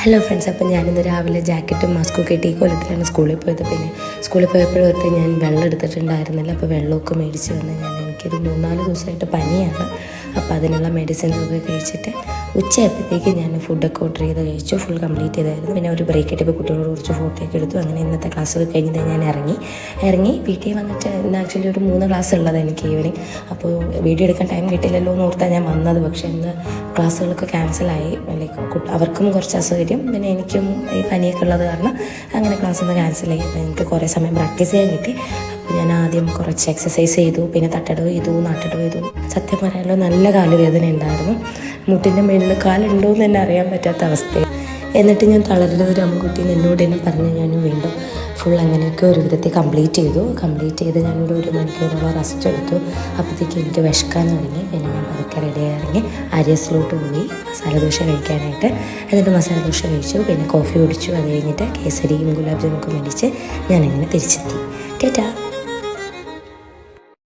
Hello friends, അപ്പോൾ ഞാനിന്ന് രാവിലെ ജാക്കറ്റും മാസ്കും കെട്ടി ഈ കൊല്ലത്തിലാണ് സ്കൂളിൽ പോയത്. പിന്നെ സ്കൂളിൽ പോയപ്പോഴത്തെ ഞാൻ വെള്ളം എടുത്തിട്ടുണ്ടായിരുന്നില്ല. അപ്പോൾ വെള്ളമൊക്കെ മേടിച്ച് വന്ന് എനിക്കൊരു 3-4 ദിവസമായിട്ട് പനിയാണ്. അപ്പോൾ അതിനുള്ള മെഡിസിൻസൊക്കെ കഴിച്ചിട്ട് ഉച്ചയായപ്പോഴത്തേക്ക് ഞാൻ ഫുഡൊക്കെ ഓർഡർ ചെയ്ത് കഴിച്ചു. ഫുൾ കംപ്ലീറ്റ് ചെയ്തായിരുന്നു. പിന്നെ ഒരു ബ്രേക്ക് ഇട്ടപ്പോൾ കുട്ടികളോട് കുറച്ച് ഫോട്ടോയൊക്കെ എടുത്തു. അങ്ങനെ ഇന്നത്തെ ക്ലാസ്സൊക്കെ കഴിഞ്ഞിട്ട് ഞാൻ ഇറങ്ങി വീട്ടിൽ വന്നിട്ട് ഇന്ന് ആക്ച്വലി ഒരു 3 ക്ലാസ് ഉള്ളത് എനിക്ക് ഈവനിങ്. അപ്പോൾ വീഡിയോ എടുക്കാൻ ടൈം കിട്ടില്ലല്ലോ എന്ന് ഓർത്താണ് ഞാൻ വന്നത്. പക്ഷേ ഇന്ന് ക്ലാസ്സുകളൊക്കെ ക്യാൻസലായി. ലൈക്ക് അവർക്കും കുറച്ച് അസൗകര്യം, പിന്നെ എനിക്കും ഈ പനിയൊക്കെ ഉള്ളത് കാരണം അങ്ങനെ ക്ലാസ്സിൽ നിന്ന് ക്യാൻസലായി. അപ്പോൾ എനിക്ക് കുറേ സമയം പ്രാക്ടീസ് ചെയ്യാൻ കിട്ടി. അപ്പോൾ ഞാൻ ആദ്യം കുറച്ച് എക്സസൈസ് ചെയ്തു, പിന്നെ തട്ടടവ് ചെയ്തു, നാട്ടടവ് ചെയ്തു. സത്യം പറയാമല്ലോ, നല്ല കാലുവേദന ഉണ്ടായിരുന്നു. മുട്ടിൻ്റെ മേളിൽ കാലുണ്ടോ എന്ന് തന്നെ അറിയാൻ പറ്റാത്ത അവസ്ഥയാണ്. എന്നിട്ട് ഞാൻ തളരരുത് രാമൻകുട്ടി എന്നോട് തന്നെ പറഞ്ഞ് ഞാൻ വീണ്ടും ഫുൾ അങ്ങനെയൊക്കെ ഒരു വിധത്തിൽ കംപ്ലീറ്റ് ചെയ്ത് ഞാനൊരു 1 മണിക്കൂറോളം റെസ്റ്റ് എടുത്തു. അപ്പോഴത്തേക്ക് എനിക്ക് വിശക്കാൻ തുടങ്ങി. പിന്നെ ഞാൻ പതുക്കെ റെഡിയായി ഇറങ്ങി ആര്യസിലോട്ട് പോയി മസാല ദോശ കഴിക്കാനായിട്ട്. എന്നിട്ട് മസാല ദോശ കഴിച്ചു, പിന്നെ കോഫി കുടിച്ചു. അത് കഴിഞ്ഞിട്ട് കേസരിയും ഗുലാബ് ജാമുക്കും മേടിച്ച് ഞാനങ്ങനെ തിരിച്ചെത്തി. ടാറ്റാ.